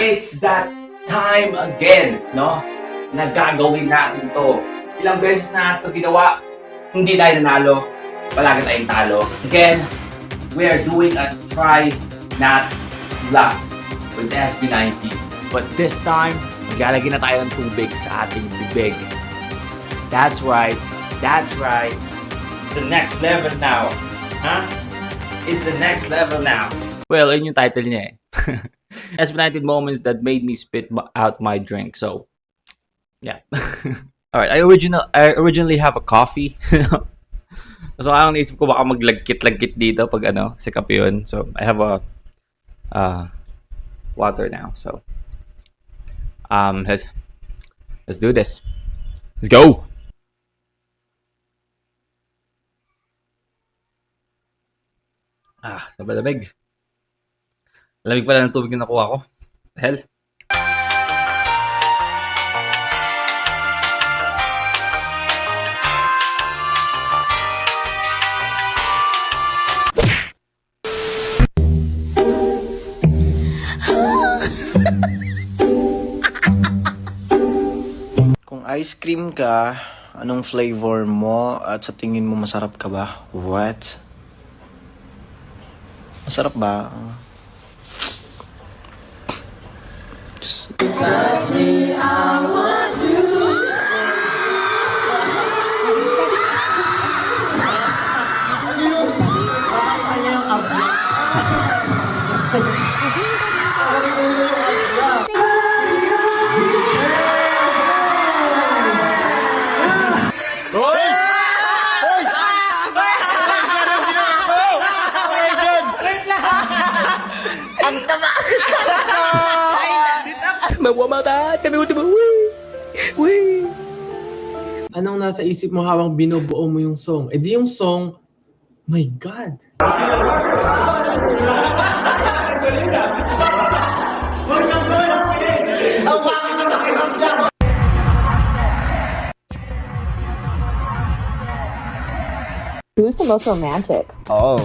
It's that time again, no? Na gagawin natin to. Ilang beses na ito ginawa, hindi tayo nanalo, palagi tayong talo. Again, we are doing a try not laugh with SB19. But this time, maglalagay na tayo ng tubig sa ating bibig. That's right. That's right. It's the next level now. Huh? It's the next level now. Well, yun yung title niya eh. SB19 moments that made me spit out my drink. So, yeah. Alright, I originally have a coffee. So, ang naisip ko baka maglagkit-lagkit dito pag si kape yun. So, I have a water now. So, let's do this. Let's go! Sabay lamig. Lamig pala ng tubig na nakuha ko. The hell? Kung ice cream ka, anong flavor mo at sa tingin mo masarap ka ba? What? Masarap ba? Just... Anong nasa isip mo habang binubuo mo yung song? Eh di yung song, my God! Who's the most romantic? Oh,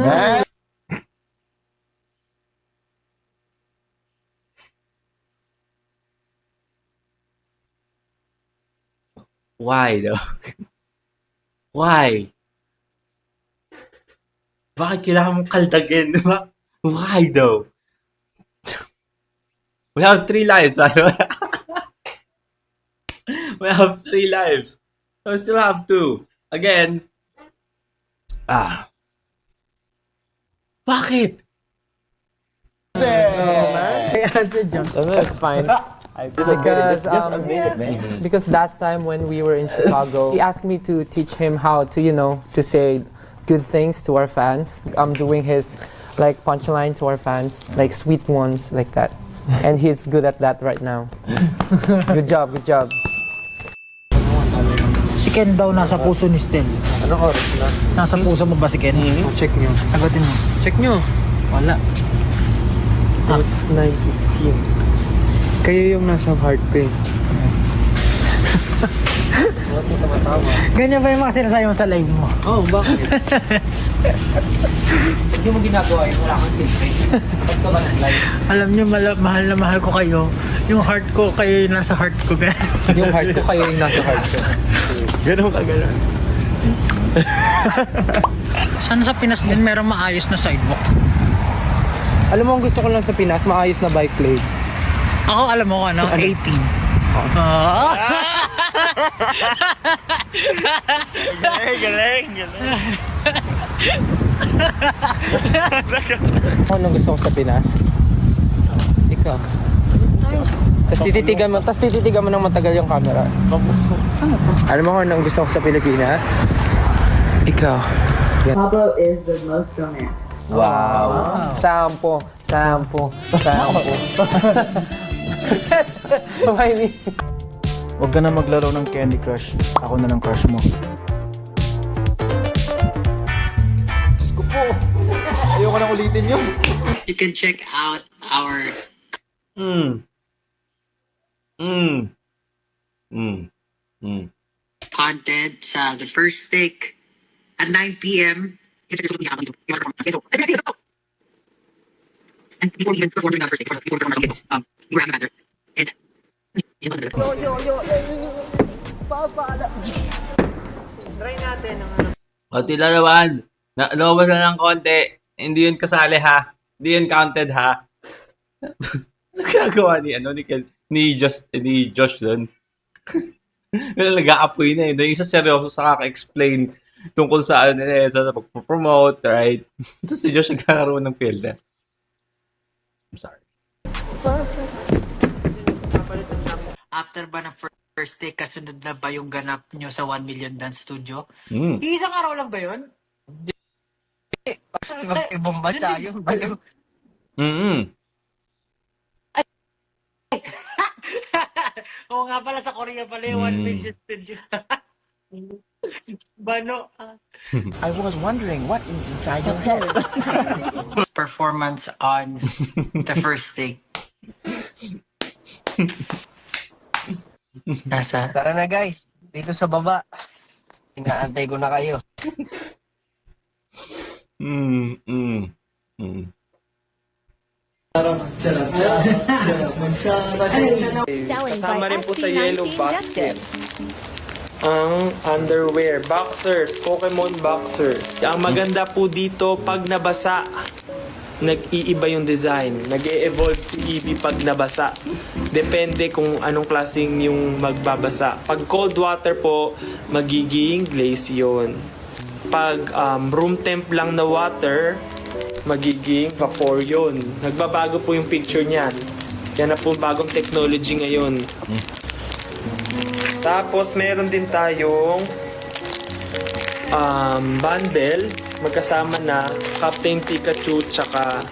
man. Why though? Why? Bakit kailangan mong kaldagin, di ba? Why though? We have 3 lives, by the way. We have 3 lives. So we still have 2. Again. Bakit? That's fine. Because last time when we were in Chicago, he asked me to teach him how to, to say good things to our fans. I'm doing his like punchline to our fans, like sweet ones like that. And he's good at that right now. Good job, good job. Si Ken daw nasa puso ni Stel. Anong oras na? Nasa puso mo ba si Ken? Check nyo. Sagutin mo. Check nyo. Wala. It's 9:15. Kayo yung nasa heart ko eh. Ganyan ba yung mga sinasabi mo sa live mo? Oh, bakit? Hindi mo ginagawa yun, wala kang secret. Ba't ka ba nag-live? Alam nyo, mahal na mahal ko kayo. Yung heart ko, kayo yung nasa heart ko. Yung heart ko, kayo yung nasa heart ko. Ganun ka ganun. Sana sa Pinas din merong maayos na sidewalk. Alam mo, ang gusto ko lang sa Pinas, maayos na bike lane. Ako alam mo ko ano, 18. Galing. Anong gusto ko sa Pinas? Ikaw. Tapos tititigan mo ng matagal yung camera. Alam mo kung anong gusto ko sa Pilipinas? Ikaw. Pablo is the most romantic. Wow. Sampo. Huwag ka na maglaro ng Candy Crush. Ako na lang crush mo. Diyos ko po. Ayoko nang ulitin yun. You can check out our content sa The First Take at 9 p.m. And before we even perform during that first take, before we perform our skit, O, tila naman. Lumabas na ng konti. Hindi yun kasali ha. Hindi yun counted ha. Ano ginagawa ni Josh doon? Wala, nag-aapoy na eh. Yung isa seryoso sa kaka-explain tungkol sa ano nila, sa pag-promote, right? Tapos si Josh nagkakaroon ng filter. I'm sorry. After ba ng first day, kasunod na ba yung ganap nyo sa 1 Million Dance Studio? Mm. Isang araw lang ba yun? Ibang bansa yun. Baliw. Mm-mm. Oo nga pala, sa Korea pala yung 1 Million Studio. Bano. I was wondering what is inside your head. Performance on the first day. Nasa Tara na guys, dito sa baba. Inaantay ko na kayo. Kasama rin po sa Yellow Basket ang underwear, boxers, Pokemon boxers. Ang maganda po dito, pag nabasa, nag-iiba yung design. Nag-e-evolve si Eevee pag nabasa. Depende kung anong klaseng yung magbabasa. Pag cold water po, magiging glaze yun. Pag room temp lang na water, magiging vapor yun. Nagbabago po yung picture niyan. Yan na po bagong technology ngayon. Tapos meron din tayong bundle. Magkasama na Captain Pikachu tsaka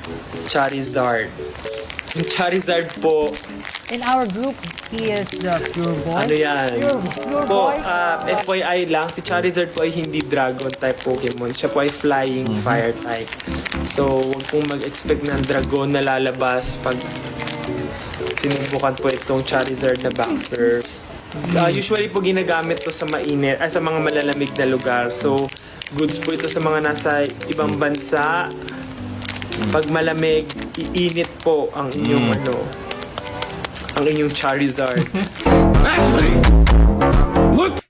Charizard. Yung Charizard po, in our group, he is the pure boy. ano yan? Pure Po, boy. FYI lang, si Charizard po ay hindi dragon type Pokemon. Siya po ay flying fire type. So, huwag pong mag-expect ng dragon na lalabas pag sinubukan po itong Charizard na boxers. Usually po ginagamit to sa mainit, sa mga malalamig na lugar. So, goods po ito sa mga nasa ibang bansa. Pag malamig, iinit po ang inyong ang inyong Charizard. Actually, look!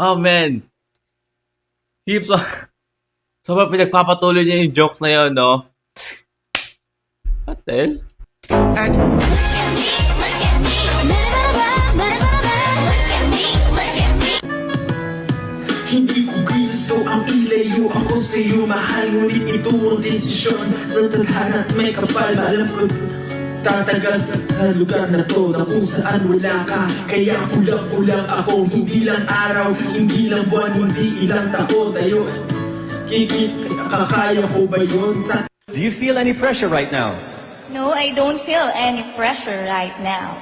Oh man. Keeps on. Sobrang pinagpapatuloy niya yung jokes na yun, no? What the hell? Hindi ko gusto ang ilayo ako sa'yo. Mahal ngunit ito ang desisyon ng tadhana at may kapal. Alam ko tatagal sa lugar na to na kung saan wala ka. Kaya kulang ako. Hindi lang araw, hindi lang buwan, hindi ilang taon. Tayo kakaya ko ba yun sa... Do you feel any pressure right now? No, I don't feel any pressure right now.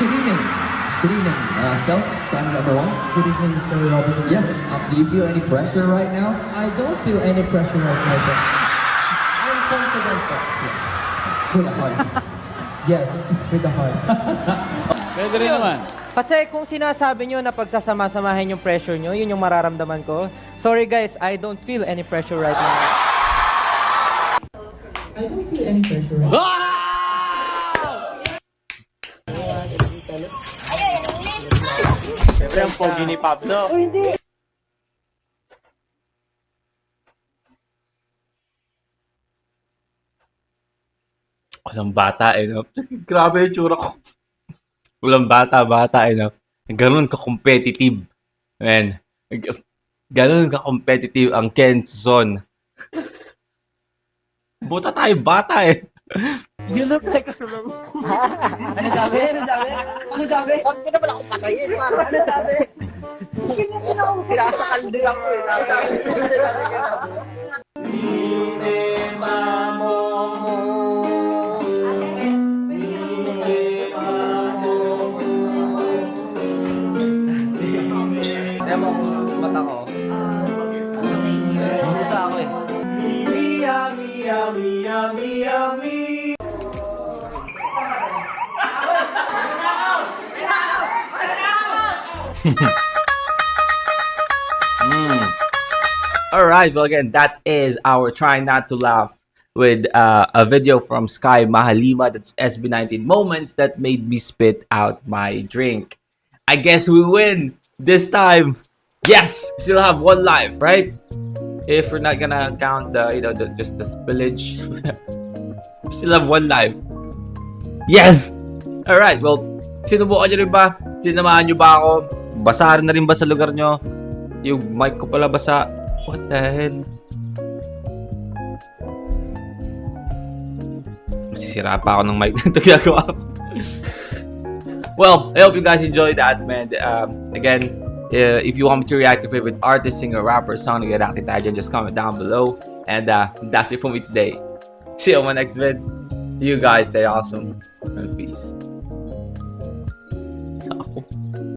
Good evening. Good evening, Steph. Time number one. Good evening, Sir Robert. Yes. Do you feel any pressure right now? I don't feel any pressure right now. But I'm confident. With the heart. Yes, with the heart. Pwede rin naman. Kasi kung sinasabi nyo na pagsasama-samahin yung pressure nyo, yun yung mararamdaman ko. Sorry guys, I don't feel any pressure right now. I don't feel any pressure right now. Siyempre ang pogi ni Pablo. Walang bata eh, no? Grabe yung tsura ko. Walang bata eh, no? Ganun ka-competitive. Man. Ganun ka-competitive ang Ken Son. Buta tayo, bata eh. You look like a... Ano sabi? Huwag ka naman ako patayin. Ano sabi? Sinasakal din ako eh. Kaya mo mata ko. Pusa ako eh. Alright, well again, that is our Try Not to Laugh with a video from Sky Mahalima. That's SB19 moments that made me spit out my drink. I guess we win this time. Yes, we still have one life, right? If we're not gonna count the, just the spillage. We still have one life. Yes! Alright, well, sinubukan nyo rin ba? Sinamahan nyo ba ako? Basa rin na rin ba sa lugar nyo? Yung mic ko pala basa. What the hell? Masisira pa ako ng mic na ito ginagawa ko. Well, I hope you guys enjoyed that, man. Again, if you want me to react to your favorite artist, singer, rapper, song, nag-react tayo dyan, just comment down below. And that's it for me today. See you on my next vid. You guys stay awesome. And peace.